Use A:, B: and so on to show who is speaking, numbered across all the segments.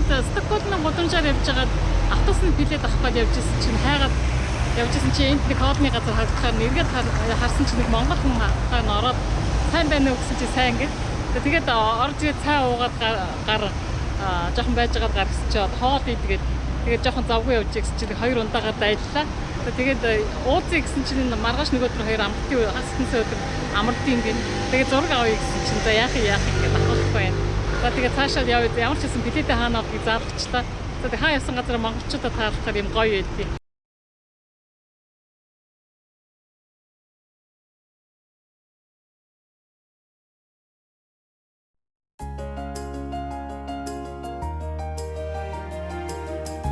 A: Стокгольм гудамжаар явж байгаад автобусны билет авах гээд явж исэн чинь хайгаад явж исэн чинь энд нэг хоолны газар харагдахаар эргээд харсан чинь нэг монгол хүн хаан ороод сайн байна уу гэсэн чинь сайн гэд. Тэгээд орж ирээд цай уугаад гар жоохон байж байгаад гар гэсэн чинь хоол идгээд тэгээд жоохон завгүй явж гэсэн чинь хоёр ундаагаар дайллаа. Тэгээд ууцыг гэсэн чинь маргааш нэг өдөр хоёр амралтын хасснаас өдөр амралтын гин. Тэгээд зураг авъя гэсэн чинь за яах юм гэдэг авахгүй байна. За тэгээд цаашаа явъя. Ямар ч гэсэн билетээ хаана авахыг заалгачлаа. За тэгээд хаа явсан газар монголчуудад таалахаар юм гоё байдгийг.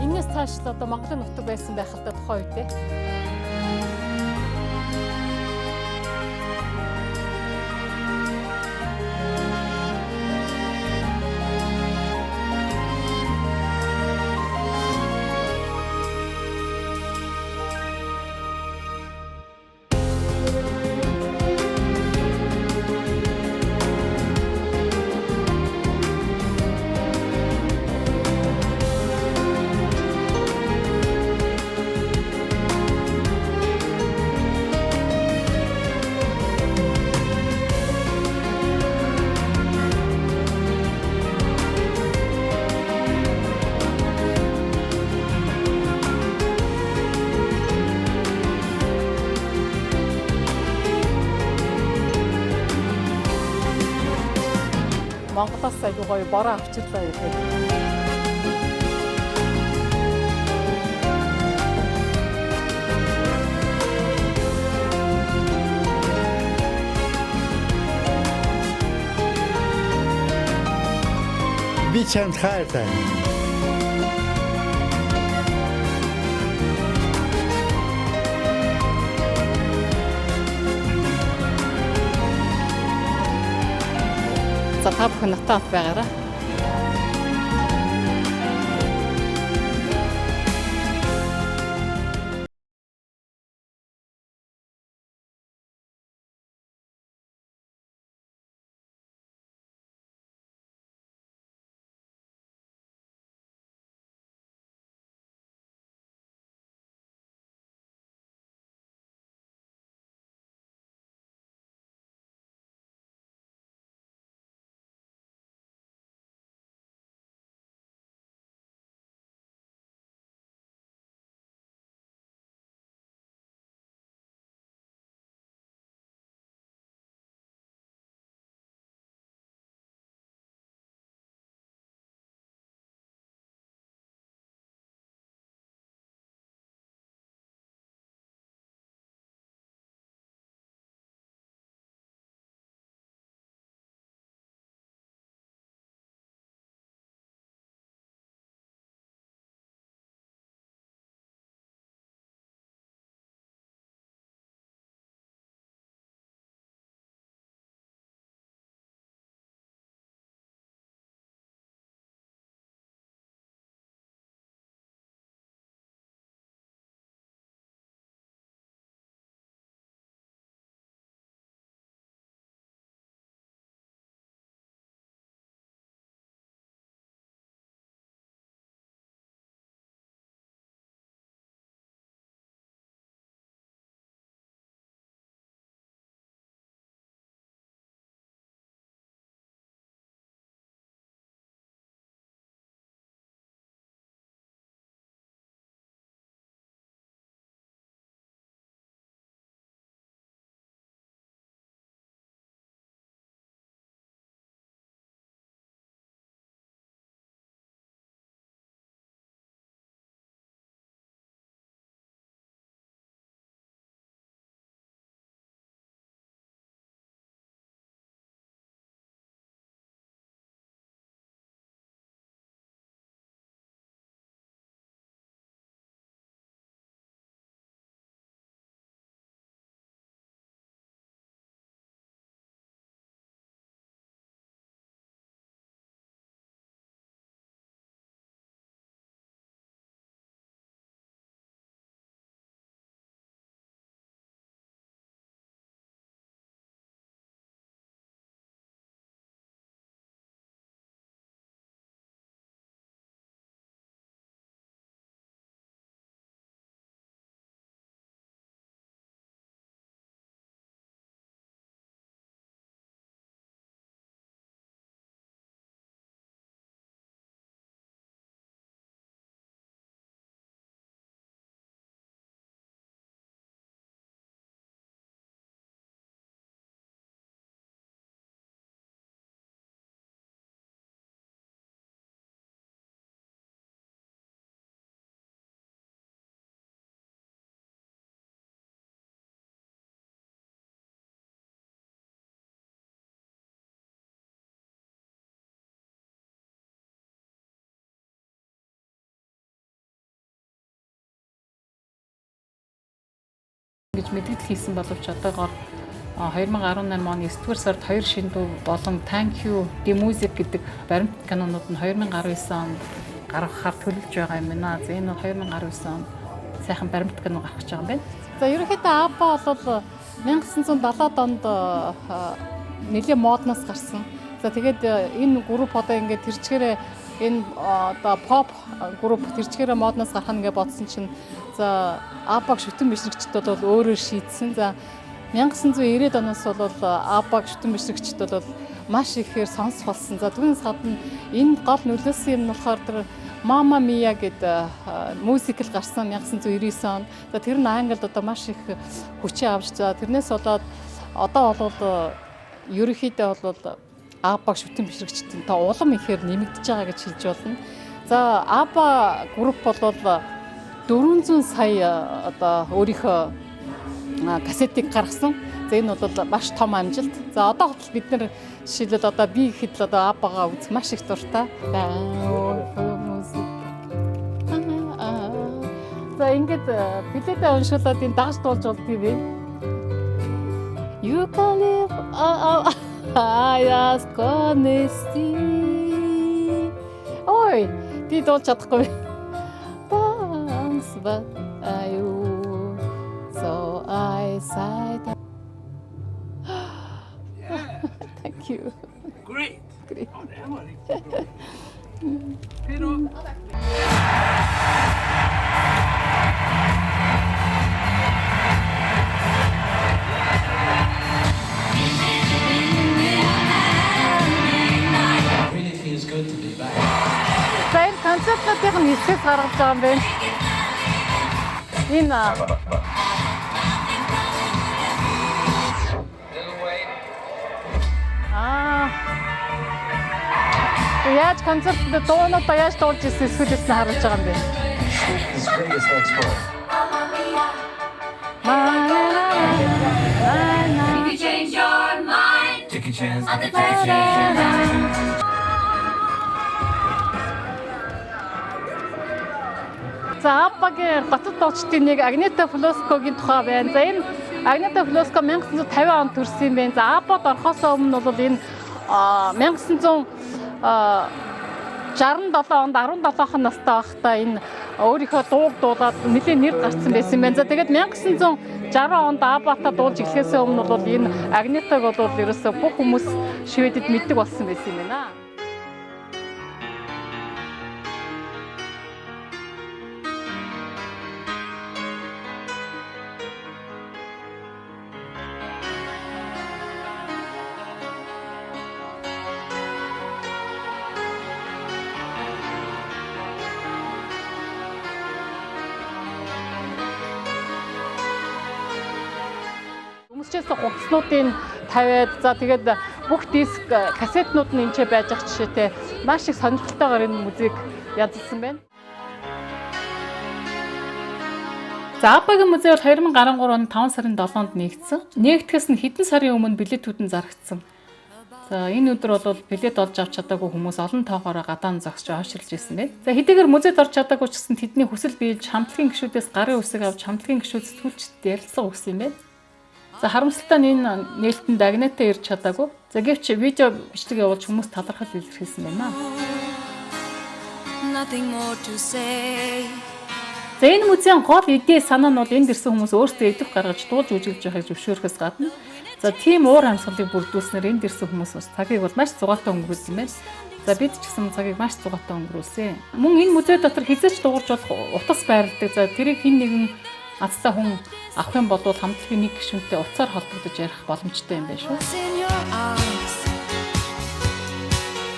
A: Энээс цааш л одоо Монголын нутаг байсан байх л да тухайн үедээ. Монголоос аягүй гоё бороо авчирлаа гэдэг.
B: Би чамд хайртай. За та бүхэн натаа байгаарай.
A: гэж мэдээлэл хийсэн боловч одоогоор 2018 оны 9-р сард 2 шинэ дуу болон Thank You The Music гэдэг баримт кинонууд нь 2019 онд гаргахаар төлөвлөж байгаа юм байна. За энэ бол 2019 онд сайхан баримт кино гарах гэж байгаа юм байна. За ерөнхийдөө ABBA бол 1970-ад онд нэлээд модноос гарсан. За тэгээд энэ групп одоо ингээд тэрчгээрээ энэ одоо pop групп тэрчгээрээ модноос гарах нэгэ бодсон чинь за ABBA-г шүтэн бишрэгчд бол өөрөөр шийдсэн. За 1990-ад оноос бол ABBA-г шүтэн бишрэгчд бол маш ихээр сонсох болсон. За түүнээс гадна энэ гол нөлөөсөн юм нь болохоор тэр Mamma Mia гэдэг мюзикл гарсан 1999 онд. За тэр нь Англид одоо маш их хүчээ авч за тэрнээс болоод одоо бол ерөнхийдөө бол ABBA-г шүтэн бишрэгчдийн та улам ихээр нэмэгдэж байгаа гэж хэлж болно. За ABBA групп бол 400 сая одоо өөрийнхөө кассетыг гаргасан. За энэ бол маш том амжилт. За одоо хотол бид нэр жишээлбэл одоо би ихэд л одоо ABBA-гаа үзэх маш их дуртай. За ингээд билетээ уншуулад энэ дагаж дуулж болдгий бэ. You can live I ask honesty. Ой, би дуулж чадахгүй. Bounce but you so I sighed. Thank you.
C: Great.
A: Great.
C: Oh, det var riktigt bra. Hej då.
D: Really feels good to be back.
A: За энэ концертуудын хэсгээс гаргаж байгаа юм байна. Энэ яаж концертод дуунуудаа яаж дуулж ирсэн эсвэл харуулж байгаа юм бэ?
D: His greatest export.
E: If you change your mind,
D: Take a chance.
E: on the president.
A: За ABBA-гийн гоцод дуучдын нэг Агнета Флоскогийн тухай байна. За энэ Агнета Флоско 1950 онд төрсэн юм байна. За ABBA-д орохоос өмнө бол энэ 1967 онд 17 настай байхдаа энэ өөрийнхөө дууг дуулаад нэлээд нэр гарсан байсан юм байна. За тэгээд 1960 онд ABBA-та дуулж эхлэхээс өмнө бол энэ Агнетаг бол ерөөсөө бүх хүмүүс Шведэд мэддэг болсон байсан юм байна. Хүмүүсчээс хувцснуудын тавиад за тэгээд бүх диск кассетнууд нь энэ байж ах жишээтэй маш их сонирхолтойгоор энэ музейг ядсан байна. За ABBA-гийн музей бол 2013 оны 5 сарын 7-нд нэгдсэн. Нэгдэхээс нь хэдэн сарын өмнө билетүүд нь зарагдсан. За энэ өдөр бол билет олж авч чадаагүй хүмүүс олон тоогоор гадаан зогсож авчирч ирсэн байна. За хэдийгээр музейд орж чадаагүй ч гэсэн тэдний хүсэл биелж хамтлагийн гишүүдээс гарын үсэг авч хамтлагийн гишүүд сэтгүүлчдэд ярилцлага өгсөн юм байна. За харамсалтай нь энэ нээлтэнд Агнета ирж чадаагүй. За гэвч видео бичлэг явуулж хүмүүс талархал илэрхийлсэн байна.
E: Nothing more to say.
A: За энэ музейн гол идея санаа нь бол энд ирсэн хүмүүс өөрсдөө идэх гаргаж дуулж үжилж байхыг зөвшөөрөхөөс гадна за тийм уур амьсгалыг бүрдүүлснээр энд ирсэн хүмүүс бас цагийг бол маш зугаатай өнгөрүүлсэн юм байна. За бид ч гэсэн цагийг маш зугаатай өнгөрүүлсэн. Мөн энэ музей дотор хязгаарч дуурж болох утас байрладаг. За тэрийг хэн нэгэн азтай хүн авах юм бол хамтлагийн нэг гишүүнтэй утсаар холбогдож ярих боломжтой юм байна шүү.
E: Was in your arms,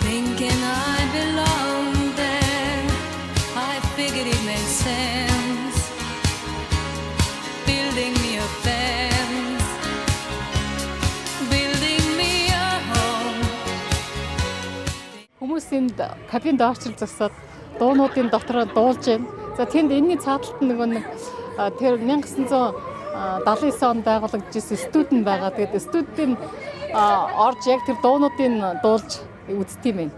E: thinking I belong there. I figured it made sense, building me a fence, building me a home.
A: Хүмүүс энд кабинд орчил засаад дуунуудын дотор дуулж байна. За тэнд энэний цааталт нөгөө нэг тэр 1979 онд байгуулагдсан студент байгаа. Тэгээд студент орж яг тэр дуунуудын дуулж үздэм юм.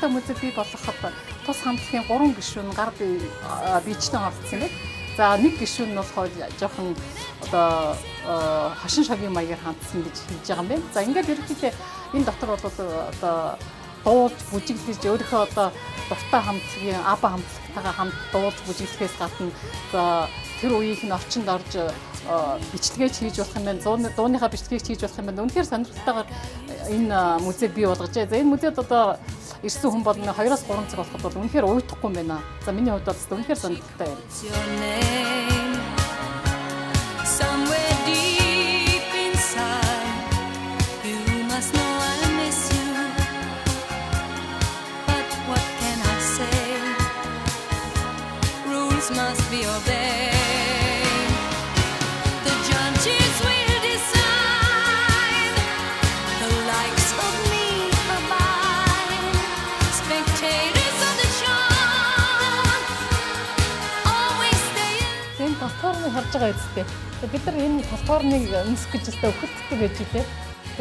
B: Монголтай музей бий болгоход тус хамтлагийн 3 гишүүн гар биечлэн оролцсон юм. За нэг гишүүн нь болохоор жоохон одоо хошин шогийн маягаар хандсан гэж хэлж байгаа юм байна. За ингээд ерөнхийдөө энэ дотор бол одоо дуулж бүжиглэж өөрийнхөө одоо дуртай хамтлагийн аба хамтлагтайгаа хамт дуулж бүжиглэхээс гадна за тэр үеийнх нь орчинд орж бичлэгээч хийж болох юм байна. Дууныхаа бичлэгийг хийж болох юм байна. Үнэхээр сонирхолтойгоор энэ музей бий болгожээ. За энэ музейд одоо ирсэн хүн бол 2-3 цаг болоход бол үнэхээр уйтахгүй юм байна. За миний хувьд бол үнэхээр сонирхолтой байна.
E: Your name somewhere deep inside. You must know I miss you. But what can I say? Rules must be obeyed. The judges will decide the likes of me abide. Spectators of the show always stay in.
B: Энэ платформыг харж байгаа үстэй. Бид нар энэ платформыг өмсөх гэж өстой өхөтдөг гэж үлээ.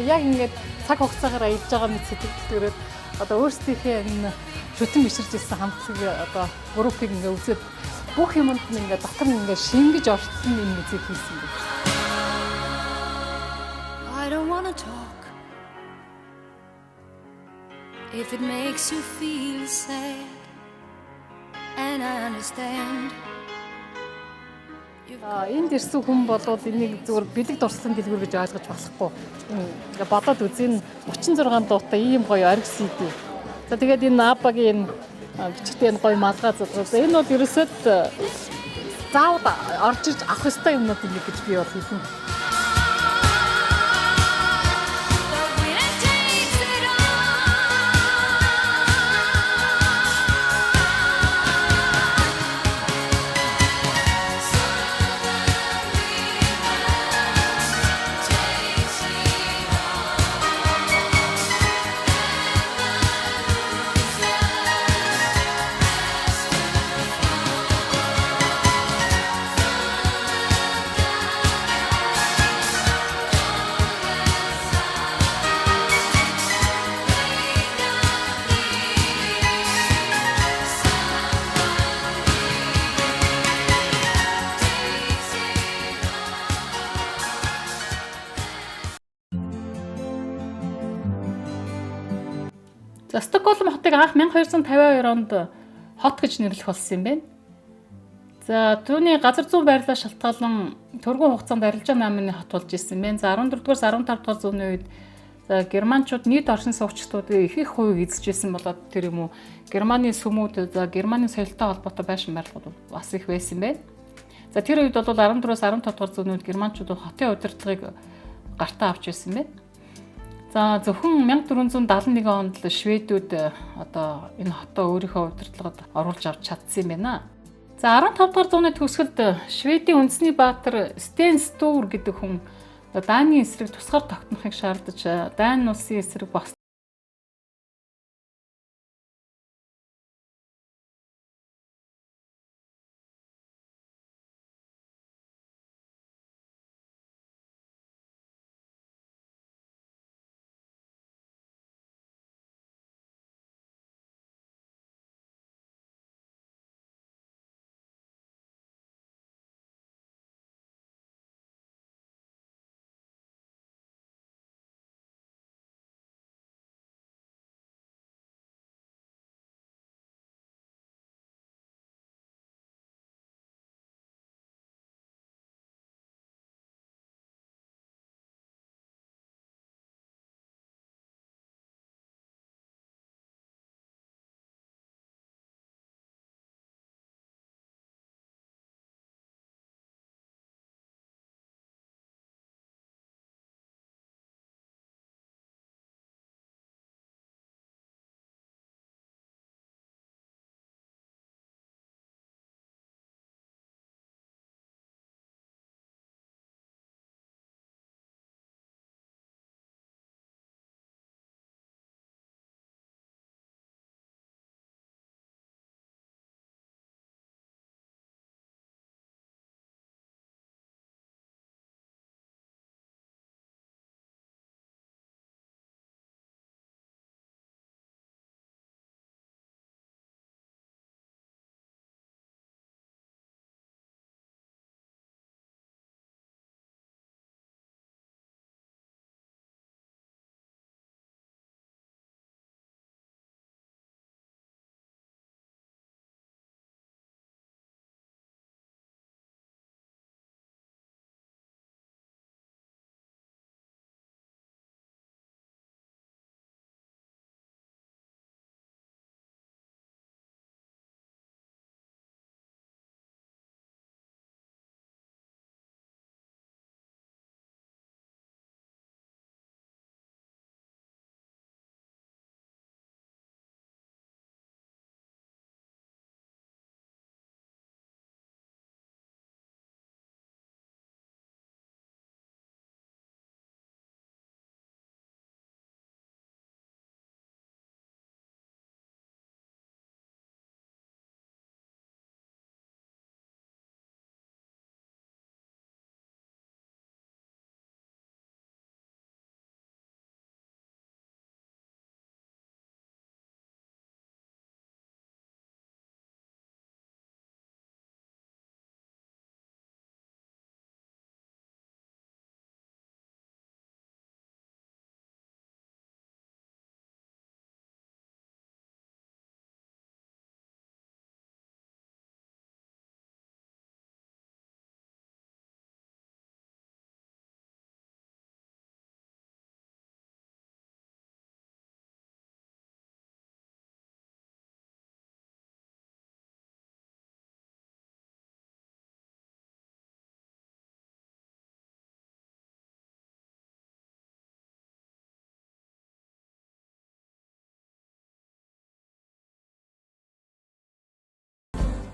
B: Яг ингээд цаг хугацаагаар аялж байгаа мэт сэтгэлдэрээд одоо өөрсдийнхээ энэ шүтэн биширж ирсэн хамтлаг одоо группийг ингээд үзээд бүх юмд нь ингээд дотор нь ингээд шингэж орсон энэ музей хийсэн гэж.
E: I don't wanna talk if it makes you feel sad, and I understand.
B: Энд ирсэн хүн болоод энийг зүгээр бэлэг дурсан дэлгүүр гэж ойлгож болохгүй. Ингээ бодоод үзэн 36 дуутай ийм гоё ориг CD. За тэгээд энэ Абагийн бичгтээ энэ гоё малгай зургаас энэ бол ерөөсөө заавал орж ирж авах ёстой юмнууд юм гэж би бол хэлнэ.
E: The winner takes it all.
B: За Стокгольм хотыг анх 1252 онд хот гэж нэрлэх болсон юм байна. За түүний газар зүүн байрлал шалтгаалan түргэн хугацаанд арилжаа намын хот болж ирсэн байна. За 14-р 15 дугаар зууны үед за германчууд нийт оршин суугчдуудын их хувийг эзэжсэн болоод тэр юм уу Германы сүмүүд за Германы соёлтой холбоотой байшин байгууллагууд бас их байсан байна. За тэр үед бол 14-р 15 дугаар зууны үед германчууд хотын удирдлагыг гартаа авч байсан байна. За зөвхөн 1471 онд л шведүүд одоо энэ хотоо өөрийнхөө удирдлагад оруулж авч чадсан юм байна. За 15 дугаар зууны төгсгөлд Шведийн үндэсний баатар Стен Стур гэдэг хүн Даны эсрэг тусгаар тогтнохыг шаардаж Дани улсын эсрэг бос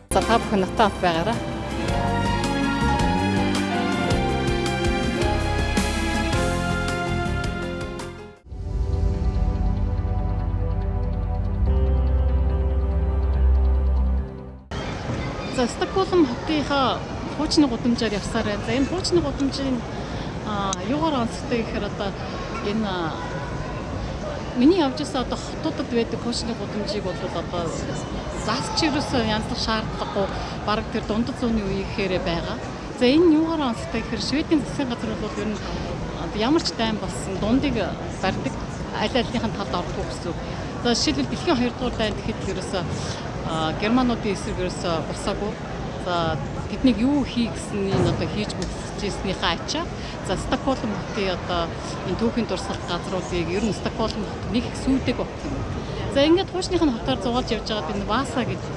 B: За та бүхэн натаа хамт байгаарай.
A: За Стокгольм хотынхаа хуучны гудамжаар явсаар байна. За энэ хуучны гудамжийн юугаар онцтой гэхээр одоо энэ миний явж байсан одоо хотуудад байдаг хуучны гудамжийг бол одоо засч ерөөсөө янзлах шаардлагагүй бараг тэр дундад зууны үеийнхээрээ байгаа. За энэ юугаар онцтой гэхээр Шведийн засгийн газар бол ер нь ямар ч дайм болсон дундыг барьдаг аль альнийхэн талд ордог гэсэн. За жишээлбэл дэлхийн 2 дугаар дайнд гэхэд ерөөсөө Германуудын эсрэг ерөөсөө босоогүй. За тэднийг юу хий гэснийг одоо хийж бүтээснийхээ ачаа. За Стокгольм хотын одоо энэ түүхийн дурсгалт газруудыг ер нь Стокгольм хот нэг их сүйдэг бот юм. За ингээд хуучных нь хотоор зугаалж явж байгаад энэ Васа гэдэг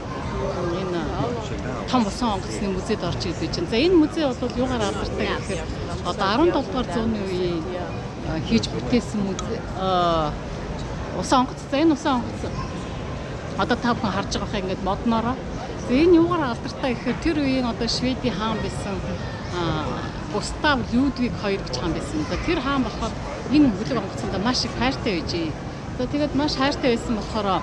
A: энэ том усан онгоцны музейд орж ирж байна. За энэ музей бол юугаар алдартай гэхээр одоо 17 дугаар зууны үеийн хийж бүтээсэн музей усан онгоц. За энэ усан онгоц одоо та бүхэн харж байгаа хаа ингээд модноороо. За энэ юугаар алдартай гэхээр тэр үеийн одоо Шведийн хаан байсан Густав Людвиг 2 гэж хаан байсан. За тэр хаан болохоор энэ хөлөг онгоцонд маш их хайртай байж. За тэгээд маш хайртай байсан болохоор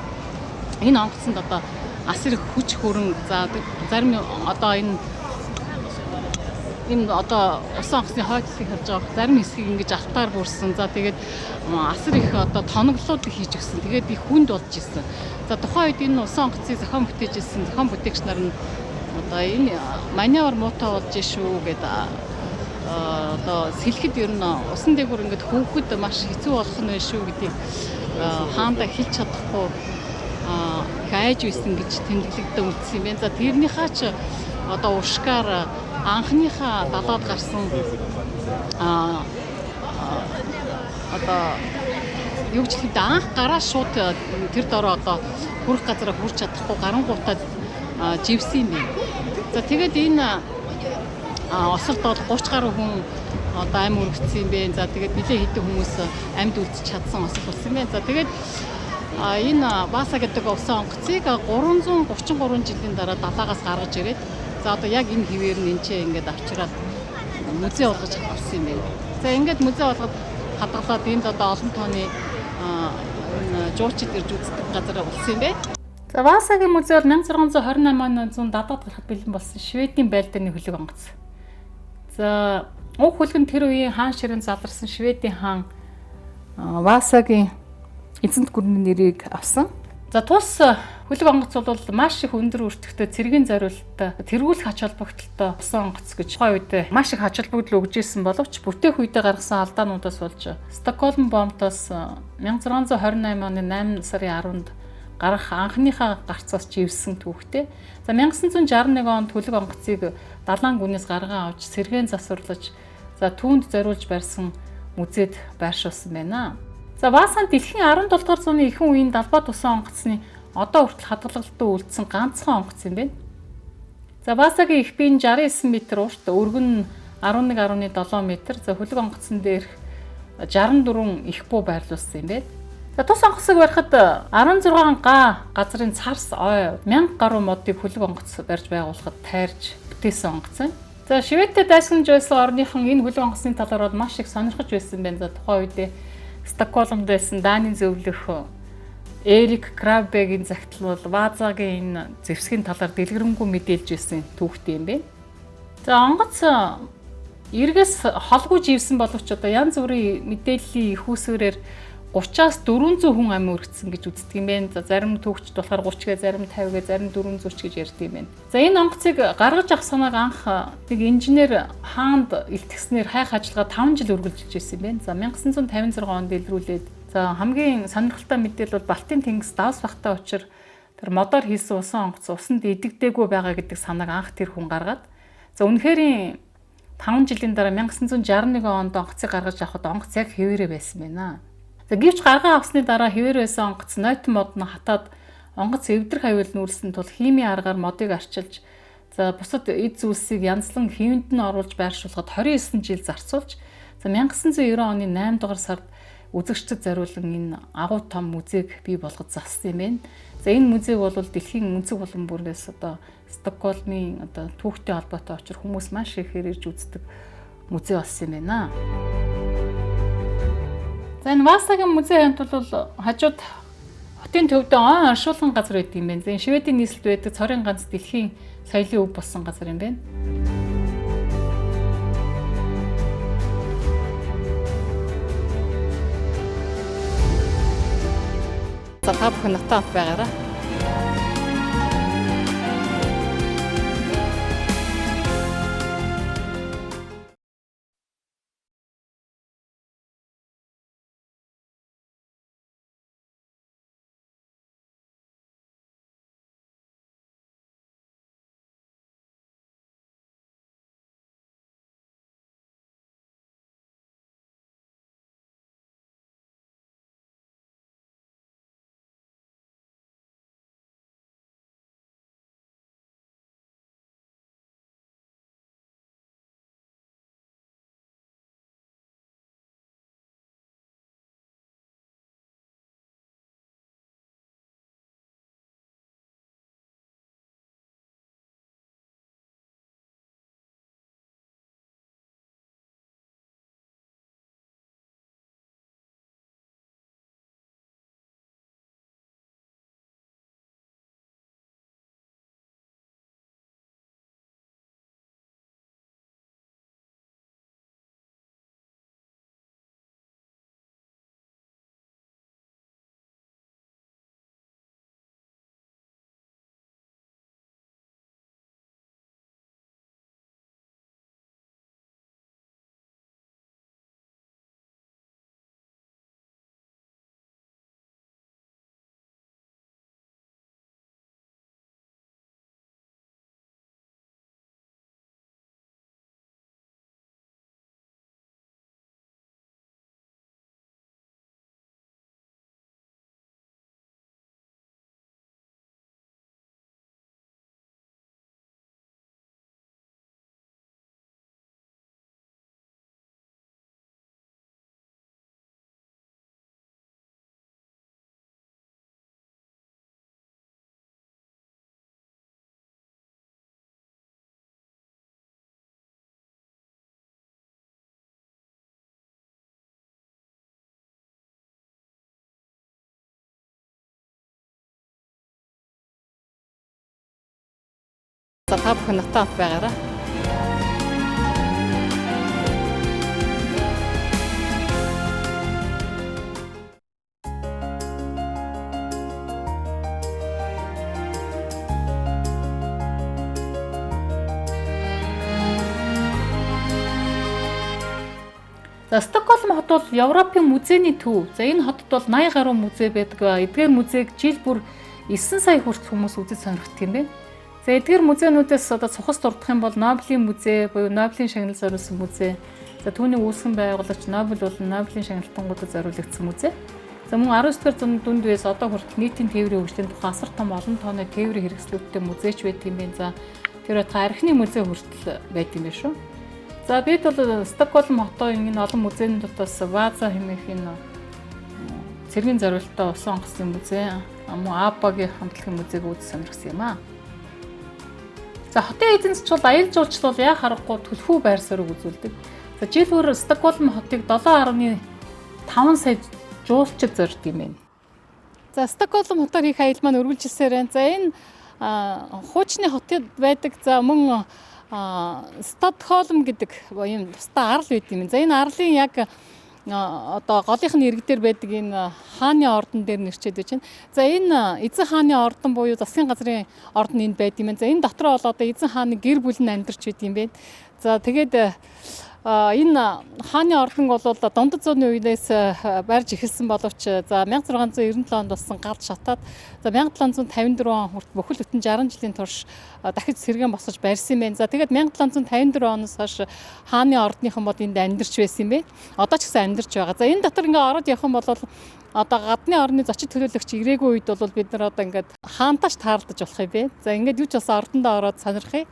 A: энэ онгоцонд одоо асар их хүч хөрөн за зарим одоо энэ одоо усан онгоцны хойдлыг харж байгаа зарим хэсгийг ингэж алтаар бүрсэн. За тэгээд асар их одоо тоноглолууд хийж өгсөн. Тэгээд их хүнд болж ирсэн. За тухайн үед энэ усан онгоцыг зохион бүтээж ирсэн зохион бүтээгч нар нь одоо энэ маневр муутай болж шүү гэдэг одоо сэлэхэд ер нь усан дээгүүр ингээд хөөхөд маш хэцүү болох нь байх шүү гэдгийг хаандаа хэлж чадахгүй их айж байсан гэж тэмдэглэгдэн үлдсэн юм байна. За тэрнийхээ ч одоо уршгаар анхныхаа далаад гарсан одоо юу ч хэлээд анх гараа шууд тэр дороо одоо хүрх газараа хүрч чадахгүй гарангуутаа живсэн юм байна. За тэгээд энэ осолд бол 30 гаруй хүн одоо амь үргэцсэн юм байна. За тэгээд нэлээд хэдэн хүмүүс амьд үлдчих чадсан осол болсон юм байна. За тэгээд энэ Васа гэдэг усан онгоцыг 333 жилийн дараа далаагаас гаргаж ирээд за одоо яг энэ хിവэр нь энэ ч ингээд авчираад музей болгож хадгалсан юм байна. За ингээд музей болгоод хадгалаад энд одоо олон тооны жуучид ирж үздэг газар болсон юм байна.
B: За Васагийн музей бол 1628 онд дадаад гарахад бэлэн болсон Шведийн байлдааны хөлөг онгоц. За уг хөлөг нь тэр үеийн хаан ширээн заларсан Шведийн хаан Васагийн эзэнт гүрний нэрийг авсан. За тус хөлөг онгоц бол маш их өндөр өртөгтэй цэргийн зориулалттай тэргүүлэх ач холбогдолтой усан онгоц гэж тухайн үед маш их ач холбогдол өгж ирсэн боловч бүтээх үедээ гаргасан алдаануудаас болж Стокгольм бомбоос 1628 оны 8 сарын 10-нд гарах анхныхаа гарцаас живсэн түүхтэй. За 1961 онд хөлөг онгоцыг далайн гүнээс гаргаа авч сэргээн засварлаж за түүнд зориулж барьсан музейд байршуулсан байна. За Васан дэлхийн 17 дугаар зууны ихэнх үеийн далбаа тусан онгоцны одоо хүртэл хадгалагдлаа үлдсэн ганцхан онгоц юм байна. За Васагийн их бие нь 69 м урт, өргөн нь 11.7 м. За хөлөг онгоцон дээрх 64 их буу байрлуулсан юм байна. За тус онгоцыг барихад 16 газрын царс ой 1000 гаруй модыг хөлөг онгоц барьж байгуулахад тайрж бүтээсэн онгоц байна. За Шведтэй дайсагнаж байсан орныхон энэ хөлөг онгоцны талаар бол маш их сонирхож байсан байна. За тухайн үедээ Стокгольмд байсан Данийн зөвлөх Эрик Краббегийн загтал бол Вазагийн энэ зэвсгийн талаар дэлгэрэнгүй мэдээлж байсан түүхтэй юм байна. За онгоц эргээс холгүй живсэн боловч одоо янз бүрийн мэдээллийн их усүрээр 30-аас 400 хүн амь үргэцсэн гэж үздэг юм байна. За зарим түүхчд болохоор 30 гэ, зарим 50 гэ, зарим 400 ч гэж ярьдаг юм байна. За энэ онгоцыг гаргаж авах санааг анх нэг инженер хаанд илтгэснээр хайх ажиллагаа 5 жил үргэлжилж ирсэн юм байна. За 1956 онд дэлгэрүүлээд за хамгийн сонирхолтой мэдээлэл бол Балтийн тэнгис давс багтаа учир тэр модоор хийсэн усан онгоц усанд идэгдээгүй байгаа гэдэг санааг анх тэр хүн гаргаад за үнэхээр 5 жилийн дараа 1961 онд онгоцыг гаргаж авахад онгоц яг хэвээрээ байсан байна. За гэвч гаргаа авсны дараа хэвээр байсан онгоц нойтон модно хатаад онгоц эвдрэх аюул нүүрсэн тул химийн аргаар модыг арчилж за бусад эд зүйлсийг янзлан хэвэнд нь оруулж байршуулахад 29 жил зарцуулж за 1990 оны 8 дугаар сард үзэгчдэд зориулан энэ агуу том музейг бий болгож зассан юм байна. За энэ музей бол дэлхийн өнцөг булан бүрээс одоо Стокгольмын одоо түүхтэй холбоотой очир хүмүүс маш ихээр ирж үздэг музей болсон юм байна. За энэ Васагийн музейн хамт бол хажууд хотын төвдөө он оршуулган газар байдаг юм байна. Энэ Шведийн нийслэлд байдаг цорын ганц дэлхийн соёлын өв болсон газар юм байна. За та бүхэн натаа байгаарай. За та бүхэн натаа байгаарай. За Стокгольм хот бол Европын музейний төв. За энэ хотод бол 80 гаруй музей байдаг. Эдгээр музейг жил бүр 9 сая хүртэл хүмүүс үзэж сонирхдаг юм байна. За эдгээр музейнуудаас одоо цухас дурдах юм бол Нобелийн музей буюу Нобелийн шагнал зориулсан музей. За түүний үүсгэн байгуулагч Нобель болон Нобелийн шагналтангуудад зориулагдсан музей. За мөн 19-р зууны дунд үеэс одоо хүртэл нийтийн тээврийн хөгжлийн тухай асар том олон тооны тээврийн хэрэгслүүдтэй музейч байт юм байна. За тэр бат архины музей хүртэл байт юм байна шүү. За бид бол Стокгольм хотын энэ олон музейн дотоос Ваза хэмээх энэ цэргийн зориулалтаа усан онгоцны музей, мөн Аббагийн хамтлагийн музейг үзэж сонирхсан юм аа. За хотын эзэн засвал аял жуулчлал бол яг харахгүй төлхөө байр суурийг үзүүлдэг. За жил бүр Стокгольм хотыг 7.5 сая жуулчид зорьд юм байна. За Стокгольм хотоор хийх аялал маань үргэлжилсээр байна. За энэ хуучны хотод байдаг за мөн Стокгольм гэдэг юм тусдаа арал байт юм. За энэ арлын яг одоо голынхны иргэдээр байдаг энэ хааны ордон дээр нэрчээд байж байна. За энэ эзэн хааны ордон буюу засгийн газрын ордон энд байд юм байна. За энэ дотор бол одоо эзэн хааны гэр бүл нь амьдарч байд юм байна. За тэгээд энэ хааны ордон бол дундад зууны үеэс барьж эхэлсэн боловч за 1697 онд болсон галд шатаад за 1754 он хүртэл бүхэл бүтэн 60 жилийн турш дахиж сэргэн босгож барьсан юм байна. За тэгээд 1754 оноос хойш хааны ордныхан бол энд амьдарч байсан юм байна. Одоо ч гэсэн амьдарч байгаа. За энэ дотор ингээ ороод явах юм бол одоо гадны орны зочид төлөөлөгч ирээгүй үед бол бид нар одоо ингээд хаантаач таарлаж болох юм байна. За ингээд юу ч бас ордондоо ороод сонирхъя.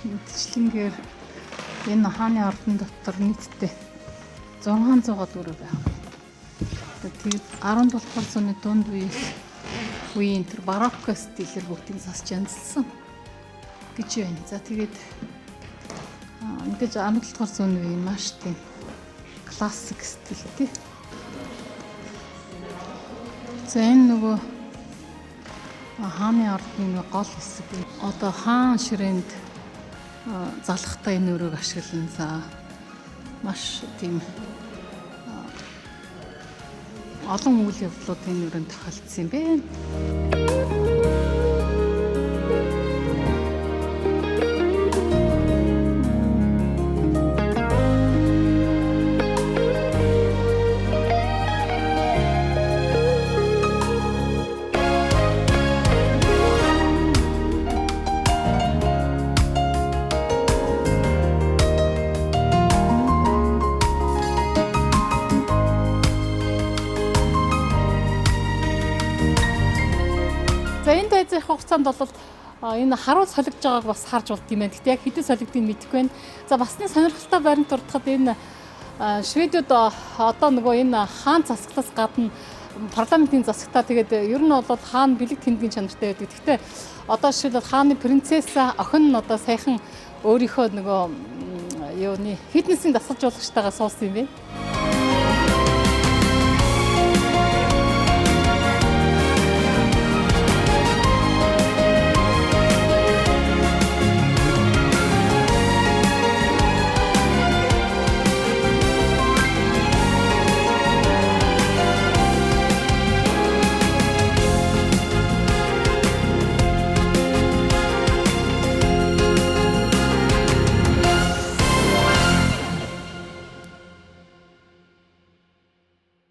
B: Мэдчлэнгээр энэ хааны ордон дотор нийтдээ 600 дүр байна. Тэгээд 17 дугаар зууны дунд үеийн тэр барокко стилээр бүгдийг засч янзлсан гэж байна. За тэгээд ингэж 17 дугаар зууны үеийн маш тийм классик стилтэй. За энэ нөгөө хааны ордны гол хэсэг. Одоо хаан ширээнд залхахтаа энэ өрөөг ашиглана. За маш тийм олон үйл явдлууд энэ өрөөнд тохиолдсон юм байна. Хугацаанд бол энэ харуул солигдож байгааг бас харж болд юм байна. Гэтэ яг хэдэн солигдгийг мэдэхгүй байна. За бас нэг сонирхолтой баримт дуртахад энэ шведүүд одоо нөгөө энэ хаан засаглаас гадна парламентын засагтаа тэгээд ер нь бол хаан бэлэг тэмдгийн чанартай байдаг. Гэхдээ одоо жишээлбэл хааны принцесса охин нь одоо саяхан өөрийнхөө нөгөө юуны фитнесийн дасгалжуулагчтайгаа суулсан юм байна.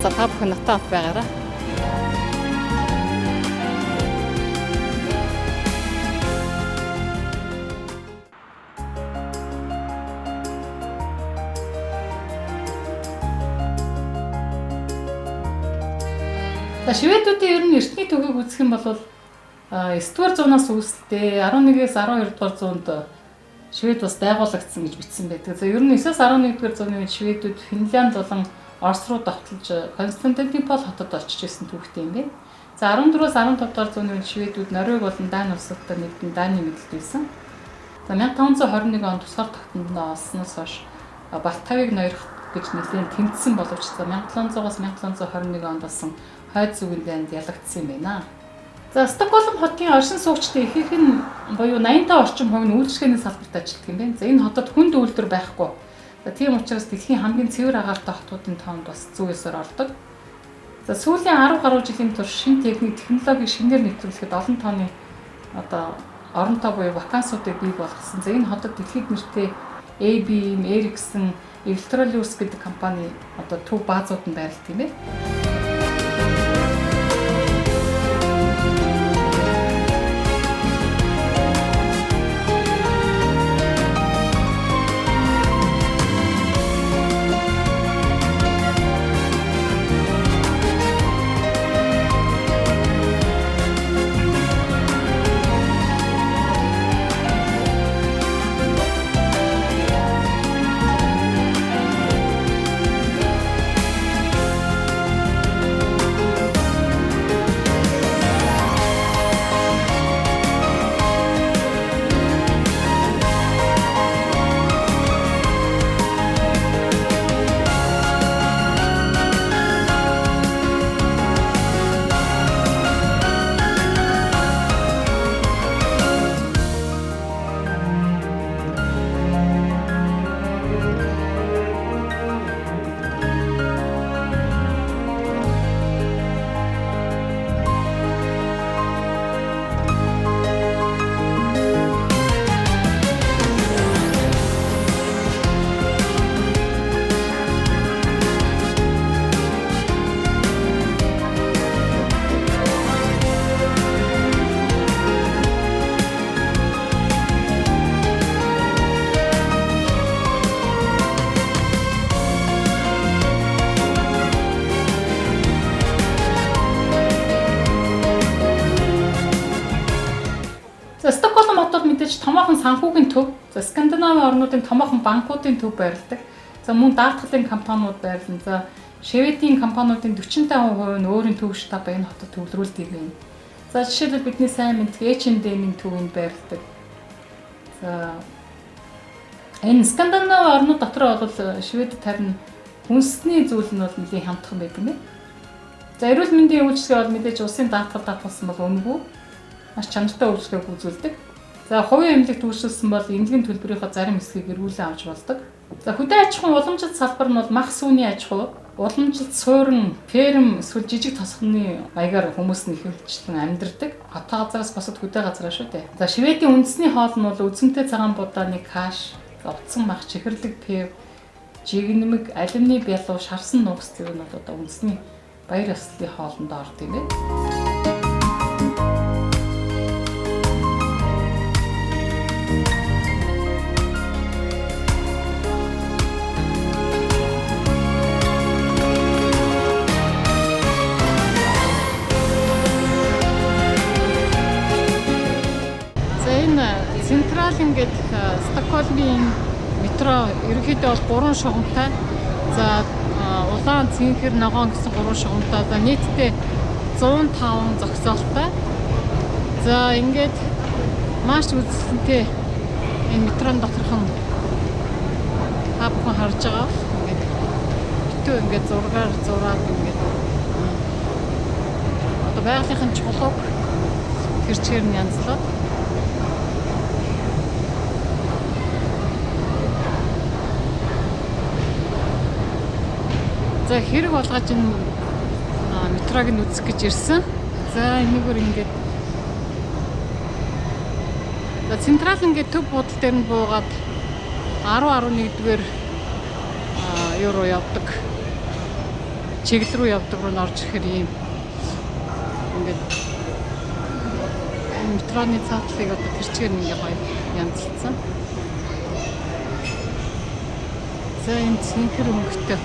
B: За та бүхэн натаад байгаарай. За шведүүдийн ер нь эртний төгөөг үзэх юм бол 9-р зуунаас үүсэлтэй 11-ээс 12-р зуунд Швед бас байгуулагдсан гэж бичсэн байдаг. За ер нь 9-ээс 11-р зууны шведүүд Финлянд болон Орос руу давталж Константинопол хотод очиж исэн түүхтэй юм байна. За 14-өөс 15 дугаар зууны үед шведүүд Норвег болон Дани улсуудтай нэгдэн Дани мэдэлд байсан. За 1521 онд тусгаар тогтнолд олсноос хойш Балтавыг ноёрох гэж нэлээд тэмцсэн боловч 1700-аас 1721 онд болсон хойд зүгийн дайнд ялагдсан юм байна. За Стокгольм хотын оршин суугчдын ихэнх нь буюу 85 орчим хувь нь үйлчлэгээний салбарт ажилладаг юм байна. За энэ хотод хүнд үйлдвэр байхгүй. За тийм учраас дэлхийн хамгийн цэвэр агаартай хотуудын тоонд бас зүүнээсээр ордог. За сүүлийн 10 гаруй жилийн турш шинэ техник, технологиг шинээр нэвтрүүлэхэд олон тооны одоо оронтой буюу вакансуудыг бий болгосон. За энэ хотод дэлхийд нэртэй ABM, Ericsson, Electrolux гэдэг компани одоо төв баазууд нь байрлалт юм байна. ч томоохон санхүүгийн төв, за Скандинавын орнуудын томоохон банкуудын төв байрладаг. За мөн даатгалын компаниуд байрлана. За Шведийн компаниудын 40% нь өөрийн төв штаб энэ хотод төвлөрүүлдэг юм. За жишээлбэл бидний сайн мэддэг H&M-ийн төвөнд байрладаг. За энэ Скандинавын орнууд дотор бол Шведэд харин хүнсний зүйл нь бол нэлийн хямдхан байдаг юм. За эрүүл мэндийн үйлчилгээ бол мэдээж улсын даатгал даатгалсан бол үнэгүй маш чанартай үйлчилгээг үзүүлдэг. За хувийн эмнэлэгт үйлчилсэн бол эмнэлгийн төлбөрийнхөө зарим хэсгийг эргүүлэн авч болдог. За хөдөө аж ахуйн уламжлалт салбар нь бол мах сүүний аж ахуй, уламжлалт суурин, ферм эсвэл жижиг тосгоны маягаар хүмүүс нь ихэвчлэн амьдардаг. Хотоо газараас босод хөдөө газараа шүү дээ. За Шведийн үндэсний хоол нь бол үзэмтэй цагаан будааны каш, овцсон мах, чихэрлэг пив, жигнэмэг, алюминий бялуу, шарсан нугас зэрэг нь одоо үндэсний баяр ёслолын хоолнд ордог юм байна. Централ ингээд Стокгольмын метро ерөнхийдөө бол 3 шугамтай. За улаан цэнхэр ногоон гэсэн 3 шугамтай. За нийтдээ 105 зогсоолтой. За ингээд маш үзэсгэлэнтэй энэ метрон доторхон та бүхэн харж байгаа. Ингээд битүү ингээд зургаар зураад ингээд одоо байгалийнхын чулууг тэр чигээр нь янзлаад за хэрэг болгож энэ метрог нь үзэх гэж ирсэн. За энэгээр ингээд за централ ингээд төв буудал дээр нь буугаад 10-11-р юу руу явдаг. Чиглэл рүү явдаг руу орж ирэхээр ийм ингээд метроны цаатлыг одоо тэр чигээр нь ингээд гоё янзлсан. За энэ цэнхэр өнгөтэй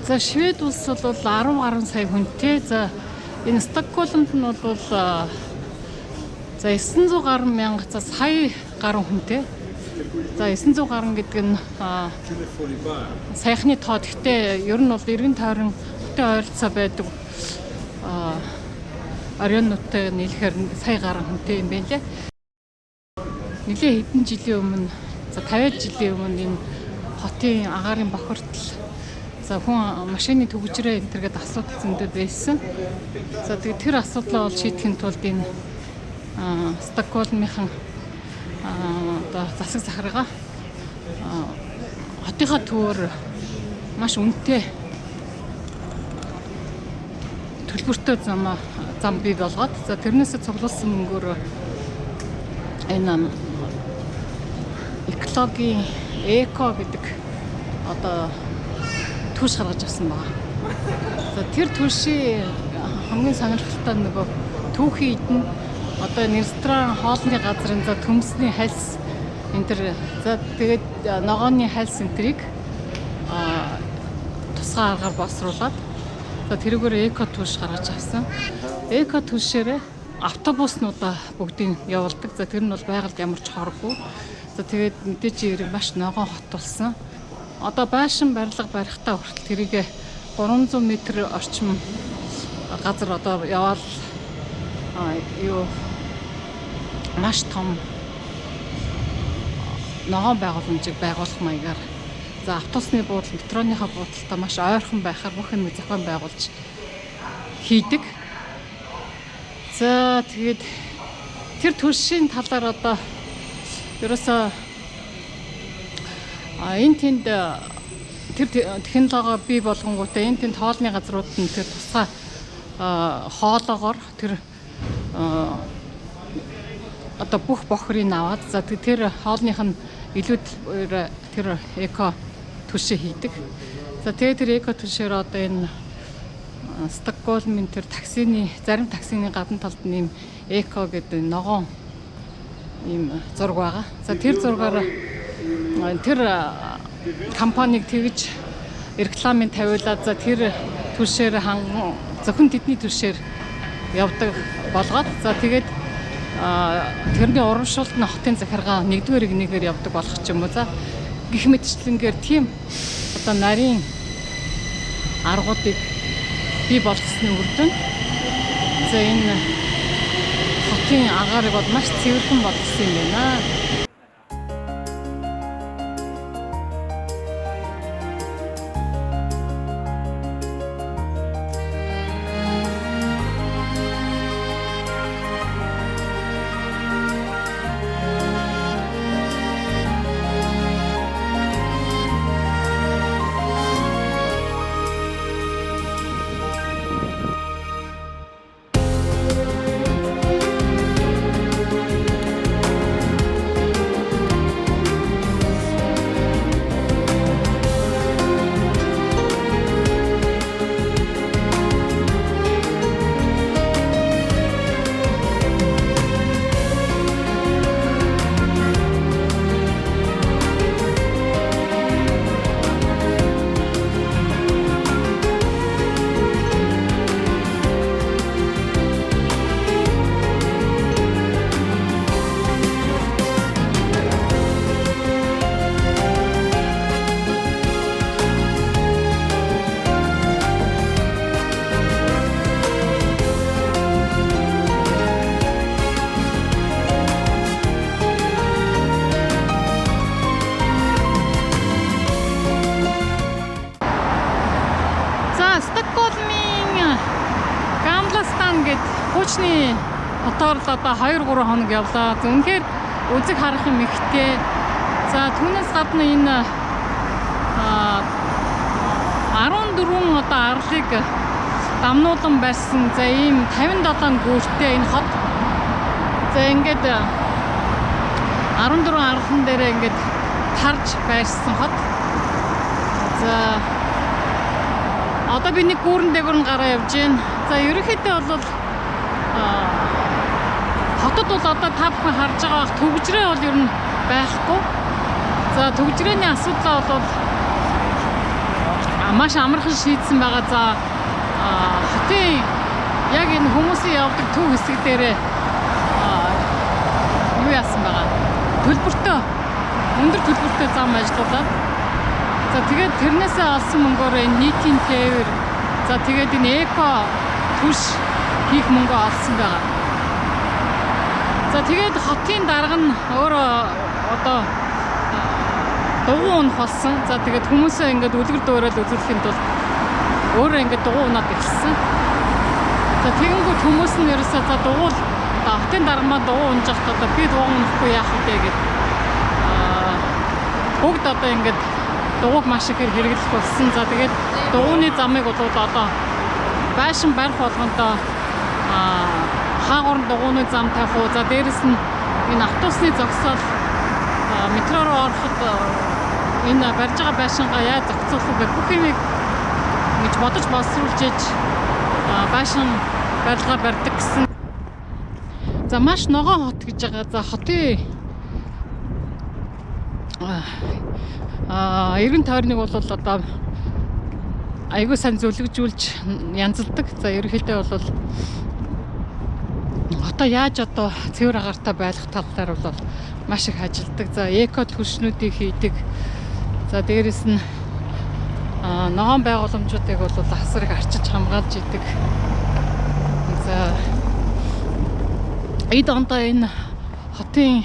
B: за Швед улс бол 10 гаруй сая хүнтэй. За энэ Стокгольмд нь бол за 900 гаруй мянга за сая гаруй хүнтэй. За 900 гаруй гэдэг нь саяхны тоо. Гэхдээ ер нь бол эргэн тойрон ойролцоо байдаг оройнуудтай нийлэхээр сая гаруй хүнтэй юм байна лээ. Нилийн хэдэн жилийн өмнө за 50 жилийн өмнө энэ хотын агаарын бохирдол за хүн машины төгжрээ энэ төргээд асуудал зөндөө байсан. За тэгээд тэр асуудлаа бол шийдэхин тулд энэ Стокгольмынхан одоо засаг захиргаа хотынхаа төвөөр маш үнэтэй төлбөртэй зам бий болгоод за тэрнээсээ цуглуулсан мөнгөөр энэ экологийн эко гэдэг одоо түлш гаргаж авсан байна. За тэр түлшийн хамгийн сонирхолтой нөгөө түүхийн эдэн одоо ресторан хоолны газрын за төмсний хальс энэ төр за тэгээд ногооны хальс энтрийг тусгай аргаар босруулаад за тэрүүгээр эко түлш гаргаж авсан. Эко түлшээрээ автобуснуудаа бүгдийг явуулдаг. За тэр нь бол байгальд ямар ч хоргүй. За тэгээд мэдээж ирэг маш ногоон хот болсон. Одоо байшин барилга барихтаа хүртэл тэрийг 300 м орчим газар одоо яваал юу маш том ногоон байгууламжийг байгуулах маягаар за автобусны буудал, метроныхаа буудалтай маш ойрхон байхаар бүх юм зохион байгуулж хийдэг. За тэгээд тэр түлшийн талаар одоо ерөөсөө энэ тэнд тэр технологи бий болгонгуудаа энэ тэнд хоолны газрууд нь тэр тусгай хоолоогоор тэр одоо бүх бохрыг аваад за тэр хоолных нь илүү тэр эко түлшээ хийдэг. За тэгээд тэр эко түлшээр одоо энэ Стокгольмын тэр таксины зарим таксины гадна талд нэм эко гэдэг ногоон ийм зураг байгаа. За тэр зургаар тэр компаниг тэгж рекламыг тавиулаад за тэр
A: түвшээр зөвхөн тэдний түвшээр явдаг болгоод за тэгээд тэрний урамшуулт нь хотын захиргаа 1-р игнийгээр явдаг болох ч юм уу. За гэх мэтчлэнгээр тийм одоо нарийн аргуудыг бий болгосны үр дүн за энэ хотын агаарыг бол маш цэвэрхэн болгосон юм байна. Хуучны хотоор л одоо 2-3 хоног явлаа. Үнэхээр үзэг харах юм ихтэй. За түүнээс гадна энэ 14 одоо арлыг дамнуулан барьсан. За ийм 57 гүртэй энэ хот. За ингээд 14 арлан дээрээ ингээд тарж байрсан хот. За одоо би нэг гүүрэн дээгүүр нь гараа явж байна. За ерөнхийдөө бол хотод бол одоо та бүхэн харж байгаа бах төгжрээ бол ер нь байхгүй. За төгжрээний асуудлаа бол маш амархан шийдсэн байгаа. За хотын яг энэ хүмүүсийн явдаг төв хэсэг дээрээ юу яасан байгаа. Төлбөртэй өндөр төлбөртэй зам ажиллуулаад за тэгээд тэрнээсээ олсон мөнгөөр энэ нийтийн тээвэр за тэгээд энэ эко түш хийх мөнгө олсон байгаа. За тэгээд хотын дарга нь өөрөө одоо дугуй унах болсон. За тэгээд хүмүүсээ ингээд үлгэр дуурайд үзүүлэхэд бол өөрөө ингээд дугуй унаад ирсэн. За тэгэнгүүт хүмүүс нь ерөөсөө за дугуй хотын дарга маа дугуй унаж явахдаа одоо би дугуй унахгүй яах вэ гэдэг бүгд одоо ингээд дугуйг маш их хэрэглэх болсон. За тэгээд дугуйны замыг бол одоо байшин барих болгондоо хаагуурн дугуйны зам тавих уу. За дээрэс нь энэ автобусны зогсоол метро руу ороход энэ барьж байгаа байшингаа яаж зохицуулах вэ? Бүх юмыг гэж бодож боловсруулж иж байшин барилгаа барьдаг гэсэн. За маш ногоон хот гэж байгаа. За хотын эргэн тойрныг бол одоо айгүй сайн зөвлөгжүүлж янзалдаг. За ерөнхийдөө бол одоо яаж одоо цэвэр агаартай байх талаар бол маш их ажилдаг. За эко түвшнүүдийг хийдэг. За дээрэс нь ногоон байгууламжуудыг бол асар их арчиж хамгаалж идэг. За эд ондоо энэ хотын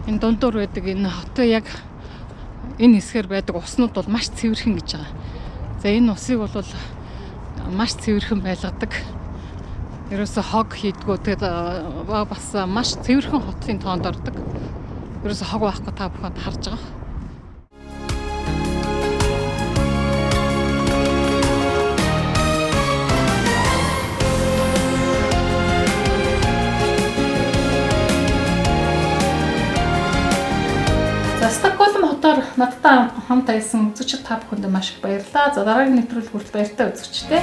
A: энэ дундуур байдаг энэ хотын яг энэ хэсгээр байдаг уснууд бол маш цэвэрхэн гэж байгаа. За энэ усыг бол маш цэвэрхэн байлгадаг. Ерөөсө хог хийдгүү тэгээд бас маш цэвэрхэн хотын тоонд ордог. Ерөөсө хог байхгүй та бүхэнд харж байгаа.
B: За Стокгольм хотоор надтай хамт байсан үзэгчид та бүхэнд маш их баярлалаа. За дараагийн нэвтрүүлэг хүртэл баяртай үзэгчтэй.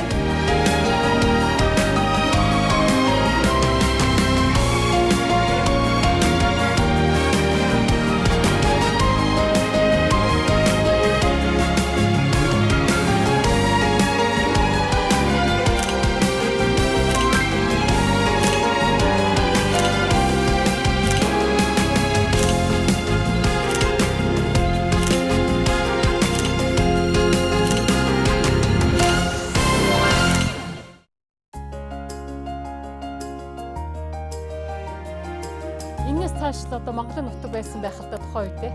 B: одоо Монголын нутаг байсан байх л та тухайн үед те.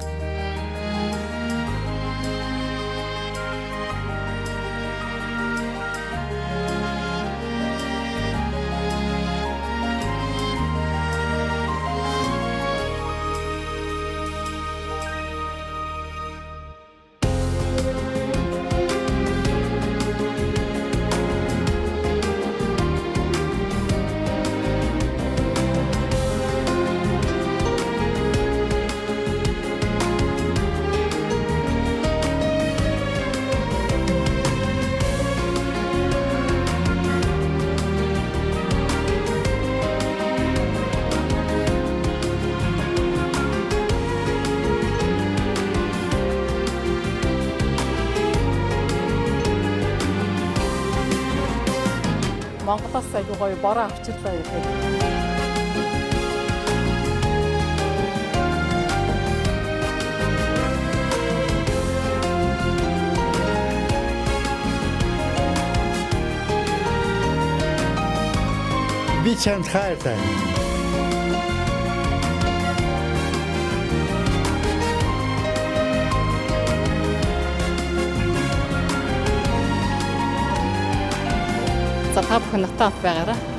B: Монголоос аягүй гоё бороо авчирлаа гэдэг.
F: Би чамд хайртай.
B: За та бүхэн натаат байгаарай.